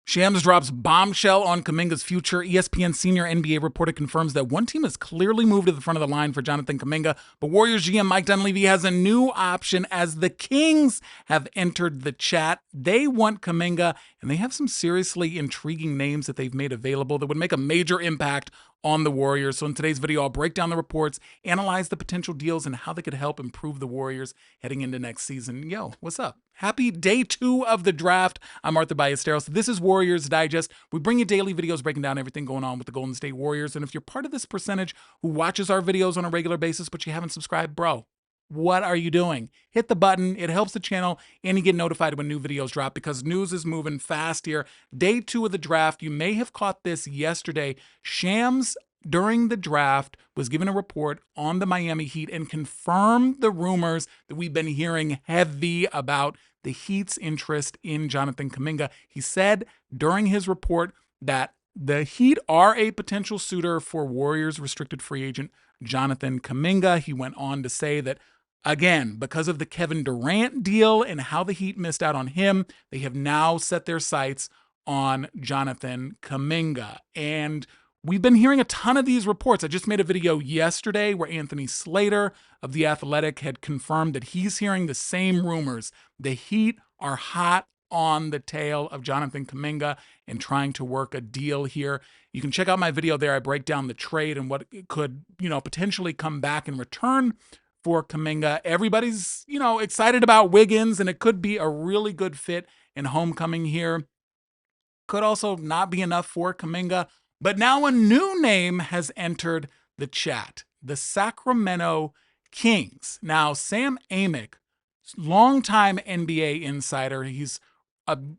Shams drops bombshell on Kuminga's future. ESPN senior NBA reporter confirms that one team has clearly moved to the front of the line for Jonathan Kuminga, but Warriors GM Mike Dunleavy has a new option as the Kings have entered the chat. They want Kuminga, and they have some seriously intriguing names that they've made available that would make a major impact on the Warriors. So in today's video, I'll break down the reports, analyze the potential deals, and how they could help improve the Warriors heading into next season. Yo, what's up? Happy day 2 of the draft. I'm Arthur Ballesteros. This is Warriors Digest. We bring you daily videos breaking down everything going on with the Golden State Warriors. And if you're part of this percentage who watches our videos on a regular basis, but you haven't subscribed, bro, what are you doing? Hit the button. It helps the channel, and you get notified when new videos drop because news is moving fast here. Day 2 of the draft. You may have caught this yesterday. Shams, during the draft, was given a report on the Miami Heat and confirmed the rumors that we've been hearing heavy about the Heat's interest in Jonathan Kuminga. He said during his report that the Heat are a potential suitor for Warriors restricted free agent Jonathan Kuminga. He went on to say that, again, because of the Kevin Durant deal and how the Heat missed out on him, they have now set their sights on Jonathan Kuminga. And we've been hearing a ton of these reports. I just made a video yesterday where Anthony Slater of The Athletic had confirmed that he's hearing the same rumors. The Heat are hot on the tail of Jonathan Kuminga and trying to work a deal here. You can check out my video there. I break down the trade and what could, potentially come back in return for Kuminga. Everybody's, excited about Wiggins, and it could be a really good fit in homecoming here. Could also not be enough for Kuminga. But now a new name has entered the chat, the Sacramento Kings. Now, Sam Amick, longtime NBA insider, he's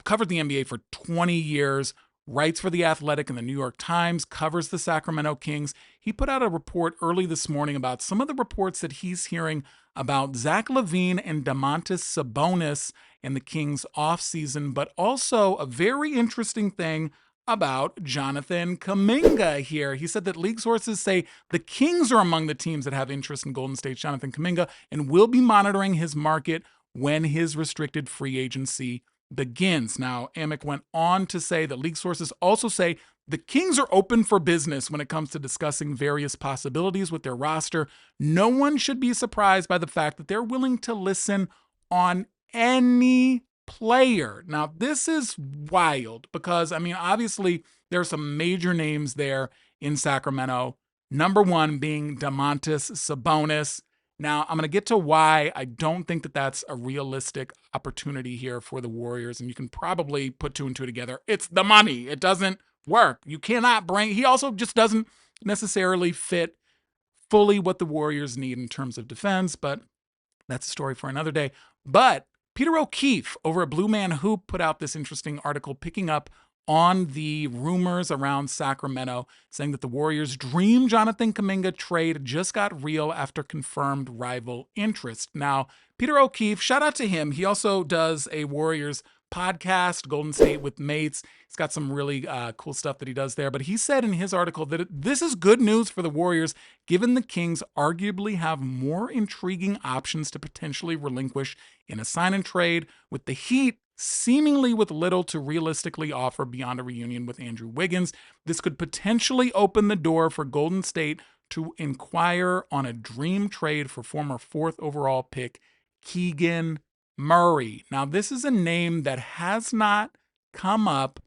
covered the NBA for 20 years, writes for The Athletic and the New York Times, covers the Sacramento Kings. He put out a report early this morning about some of the reports that he's hearing about Zach LaVine and Domantas Sabonis in the Kings offseason, but also a very interesting thing about Jonathan Kuminga here. He said that league sources say the Kings are among the teams that have interest in Golden State's Jonathan Kuminga and will be monitoring his market when his restricted free agency begins. Now, Amick went on to say that league sources also say the Kings are open for business when it comes to discussing various possibilities with their roster. No one should be surprised by the fact that they're willing to listen on any player. Now, this is wild because, obviously there are some major names there in Sacramento. Number one being Domantas Sabonis. Now, I'm going to get to why I don't think that that's a realistic opportunity here for the Warriors, and you can probably put 2 and 2 together. It's the money. It doesn't work. You cannot he also just doesn't necessarily fit fully what the Warriors need in terms of defense, but that's a story for another day. But Peter O'Keefe over at Blue Man Hoop put out this interesting article picking up on the rumors around Sacramento, saying that the Warriors' dream Jonathan Kuminga trade just got real after confirmed rival interest. Now, Peter O'Keefe, shout out to him. He also does a Warriors podcast, Golden State with Mates. He's got some really cool stuff that he does there. But he said in his article that this is good news for the Warriors, given the Kings arguably have more intriguing options to potentially relinquish in a sign and trade, with the Heat seemingly with little to realistically offer beyond a reunion with Andrew Wiggins. This could potentially open the door for Golden State to inquire on a dream trade for former 4th overall pick Keegan Murray. Now, this is a name that has not come up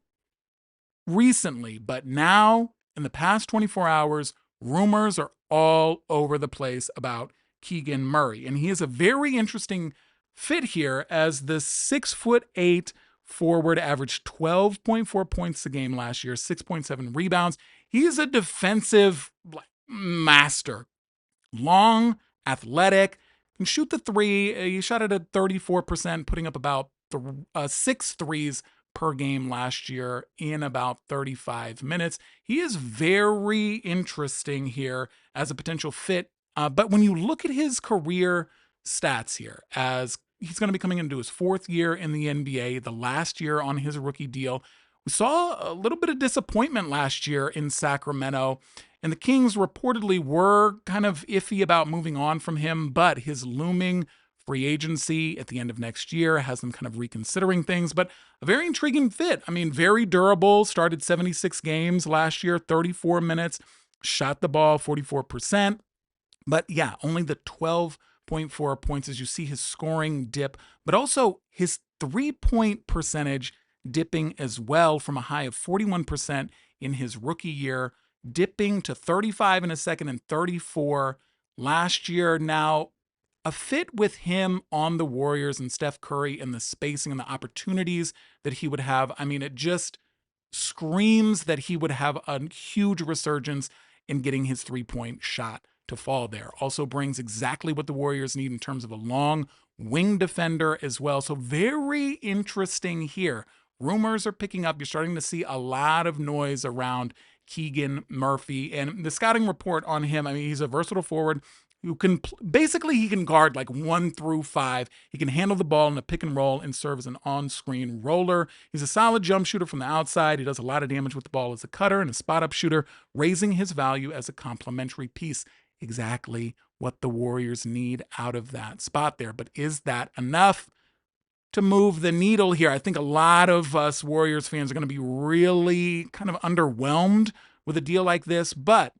recently, but now in the past 24 hours, rumors are all over the place about Keegan Murray. And he is a very interesting fit here as the 6'8" forward, averaged 12.4 points a game last year, 6.7 rebounds. He is a defensive master, long, athletic, can shoot the three. He shot it at 34%, putting up about 6 threes per game last year in about 35 minutes. He is very interesting here as a potential fit. But when you look at his career stats here, as he's going to be coming into his 4th year in the NBA, the last year on his rookie deal, we saw a little bit of disappointment last year in Sacramento, and the Kings reportedly were kind of iffy about moving on from him, but his looming free agency at the end of next year has them kind of reconsidering things, but a very intriguing fit. I mean, very durable, started 76 games last year, 34 minutes, shot the ball 44%. But yeah, only the 12.4 points as you see his scoring dip, but also his 3-point percentage dipping as well from a high of 41% in his rookie year, dipping to 35 in a second and 34 last year. Now, a fit with him on the Warriors and Steph Curry and the spacing and the opportunities that he would have. I mean, it just screams that he would have a huge resurgence in getting his 3-point shot to fall there. Also brings exactly what the Warriors need in terms of a long wing defender as well. So very interesting here. Rumors are picking up. You're starting to see a lot of noise around Keegan Murray. And the scouting report on him, I mean, he's a versatile forward who can basically he can guard like 1 through 5. He can handle the ball in a pick and roll and serve as an on-screen roller. He's a solid jump shooter from the outside. He does a lot of damage with the ball as a cutter and a spot-up shooter, raising his value as a complementary piece. Exactly what the Warriors need out of that spot there. But is that enough to move the needle here? I think a lot of us Warriors fans are going to be really kind of underwhelmed with a deal like this, but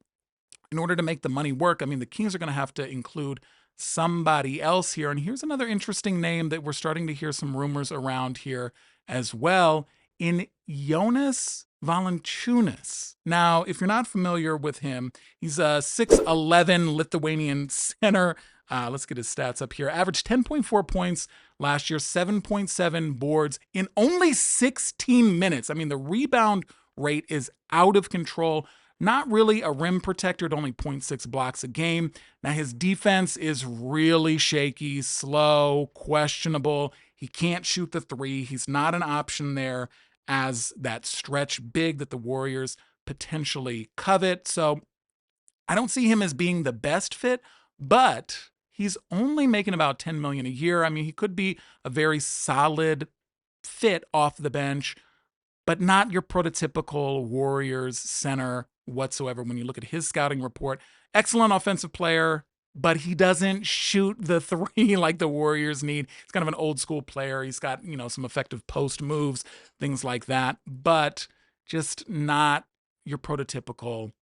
in order to make the money work, I mean, the Kings are going to have to include somebody else here. And here's another interesting name that we're starting to hear some rumors around here as well, in Jonas Valančiūnas. Now, if you're not familiar with him, he's a 6'11" Lithuanian center. Let's get his stats up here. Averaged 10.4 points last year, 7.7 boards in only 16 minutes. I mean, the rebound rate is out of control. Not really a rim protector at only 0.6 blocks a game. Now, his defense is really shaky, slow, questionable. He can't shoot the three. He's not an option there as that stretch big that the Warriors potentially covet. So I don't see him as being the best fit, but he's only making about $10 million a year. I mean, he could be a very solid fit off the bench, but not your prototypical Warriors center whatsoever. When you look at his scouting report, excellent offensive player, but he doesn't shoot the three like the Warriors need. He's kind of an old school player. He's got, some effective post moves, things like that, but just not your prototypical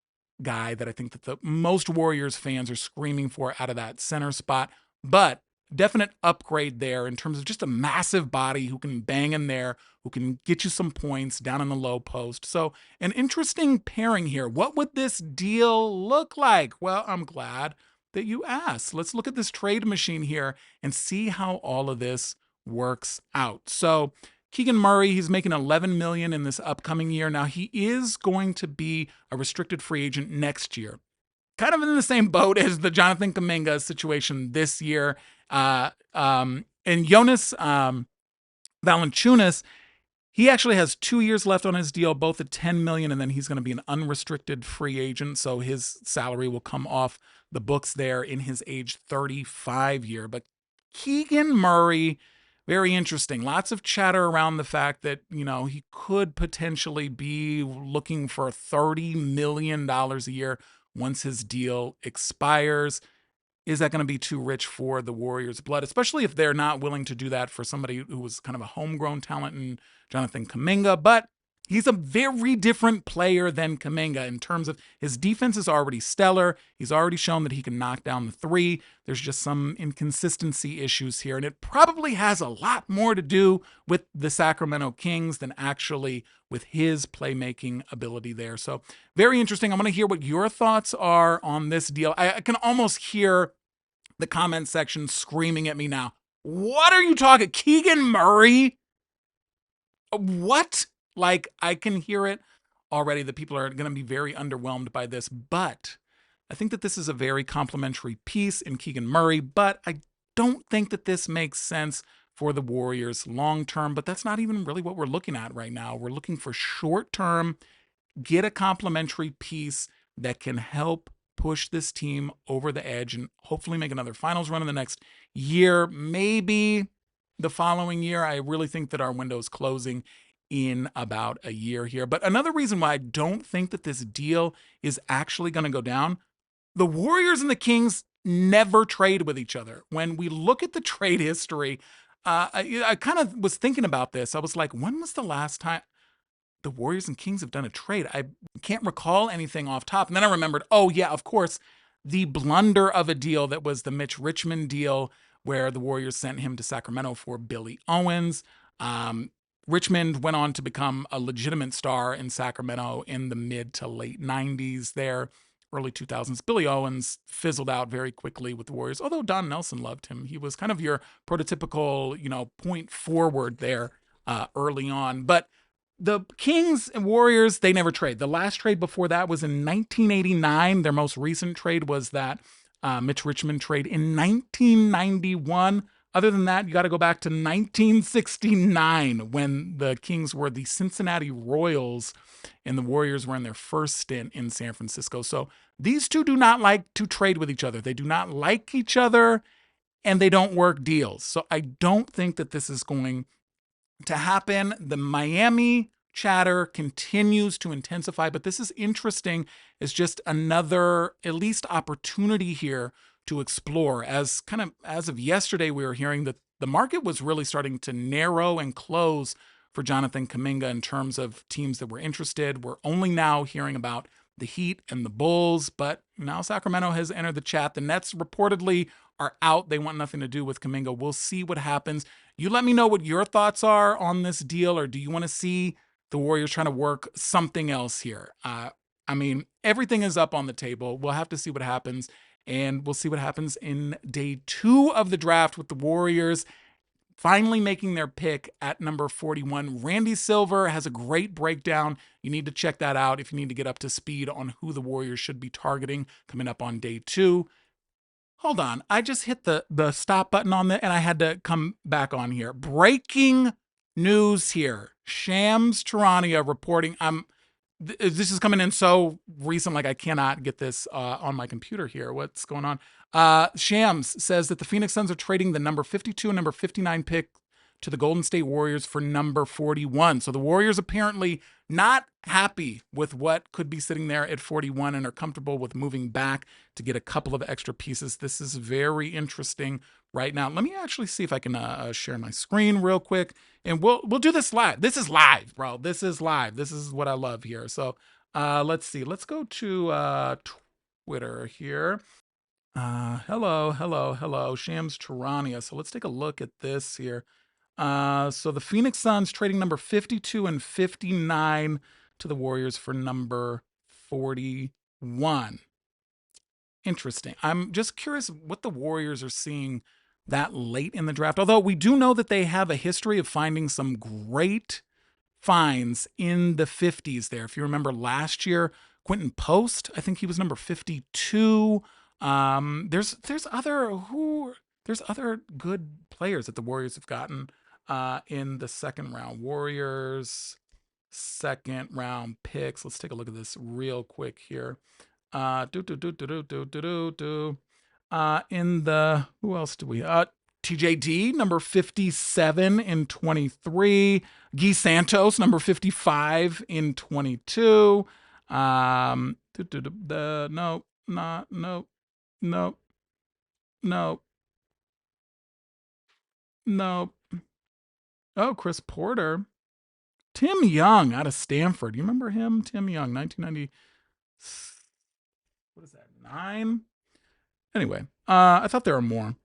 guy that I think that the most Warriors fans are screaming for out of that center spot. But definite upgrade there in terms of just a massive body who can bang in there, who can get you some points down in the low post. So an interesting pairing here. What would this deal look like? Well, I'm glad that you asked. Let's look at this trade machine here and see how all of this works out. So Keegan Murray, he's making $11 million in this upcoming year. Now, he is going to be a restricted free agent next year. Kind of in the same boat as the Jonathan Kuminga situation this year. And Jonas Valančiūnas, he actually has 2 years left on his deal, both at $10 million, and then he's going to be an unrestricted free agent. So his salary will come off the books there in his age 35 year. But Keegan Murray, very interesting. Lots of chatter around the fact that, he could potentially be looking for $30 million a year once his deal expires. Is that going to be too rich for the Warriors' blood, especially if they're not willing to do that for somebody who was kind of a homegrown talent in Jonathan Kuminga? But he's a very different player than Kuminga in terms of his defense is already stellar. He's already shown that he can knock down the three. There's just some inconsistency issues here, and it probably has a lot more to do with the Sacramento Kings than actually with his playmaking ability there. So very interesting. I want to hear what your thoughts are on this deal. I can almost hear the comment section screaming at me now. What are you talking? Keegan Murray? What? Like, I can hear it already. The people are going to be very underwhelmed by this, but I think that this is a very complimentary piece in Keegan Murray, but I don't think that this makes sense for the Warriors long term, but that's not even really what we're looking at right now. We're looking for short term, get a complimentary piece that can help push this team over the edge and hopefully make another finals run in the next year, maybe the following year. I really think that our window is closing in about a year here. But another reason why I don't think that this deal is actually going to go down, the Warriors and the Kings never trade with each other. When we look at the trade history, I kind of was thinking about this. I was like, when was the last time the Warriors and Kings have done a trade? I can't recall anything off top. And then I remembered, oh yeah, of course, the blunder of a deal that was the Mitch Richmond deal, where the Warriors sent him to Sacramento for Billy Owens. Richmond went on to become a legitimate star in Sacramento in the mid to late 90s there, early 2000s. Billy Owens fizzled out very quickly with the Warriors, although Don Nelson loved him. He was kind of your prototypical, point forward there early on. But the Kings and Warriors, they never trade. The last trade before that was in 1989. Their most recent trade was that Mitch Richmond trade in 1991. Other than that, you got to go back to 1969 when the Kings were the Cincinnati Royals and the Warriors were in their first stint in San Francisco. So these two do not like to trade with each other. They do not like each other, and they don't work deals. So I don't think that this is going to happen. The Miami chatter continues to intensify, but this is interesting. It's just another, at least, opportunity here to explore. As of yesterday, we were hearing that the market was really starting to narrow and close for Jonathan Kuminga in terms of teams that were interested. We're only now hearing about the Heat and the Bulls, but now Sacramento has entered the chat. The Nets reportedly are out. They want nothing to do with Kuminga. We'll see what happens. You let me know what your thoughts are on this deal, or do you want to see the Warriors trying to work something else here? Everything is up on the table. We'll have to see what happens, and we'll see what happens in day 2 of the draft with the Warriors finally making their pick at number 41. Randy Silver has a great breakdown. You need to check that out if you need to get up to speed on who the Warriors should be targeting coming up on day 2. Hold on. I just hit the stop button on that, and I had to come back on here. Breaking news here. Shams Charania reporting. This is coming in so recent, like I cannot get this on my computer here. What's going on? Shams says that the Phoenix Suns are trading the number 52 and number 59 pick to the Golden State Warriors for number 41. So the Warriors apparently not happy with what could be sitting there at 41 and are comfortable with moving back to get a couple of extra pieces. This is very interesting right now. Let me actually see if I can share my screen real quick, and we'll do this live. This is live, bro. This is live. This is what I love here. So let's see. Let's go to Twitter here. Hello, Shams Charania. So let's take a look at this here. So the Phoenix Suns trading number 52 and 59 to the Warriors for number 41. Interesting. I'm just curious what the Warriors are seeing that late in the draft. Although we do know that they have a history of finding some great finds in the 50s there. If you remember last year, Quentin Post, I think he was number 52. There's other good players that the Warriors have gotten in the second round. Warriors second round picks. Let's take a look at this real quick here. In the, who else do we TJD number 57 in 23. Guy Santos number 55 in 22. No. Oh, Chris Porter. Tim Young out of Stanford. You remember him? Tim Young, 1990. What is that, 9? Anyway, I thought there were more.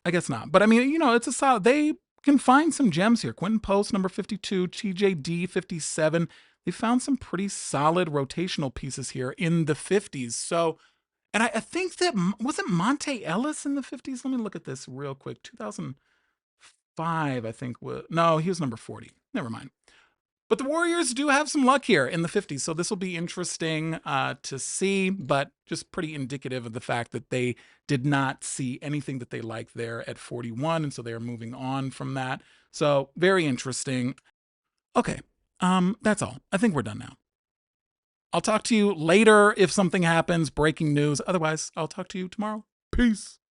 I guess not. But I mean, it's a solid. They can find some gems here. Quentin Post, number 52. TJD, 57. They found some pretty solid rotational pieces here in the 50s. So, and I think that, wasn't Monte Ellis in the 50s? Let me look at this real quick. 2005, I think. No, he was number 40. Never mind. But the Warriors do have some luck here in the 50s, so this will be interesting to see, but just pretty indicative of the fact that they did not see anything that they liked there at 41, and so they are moving on from that. So very interesting. Okay, that's all. I think we're done now. I'll talk to you later if something happens, breaking news. Otherwise, I'll talk to you tomorrow. Peace.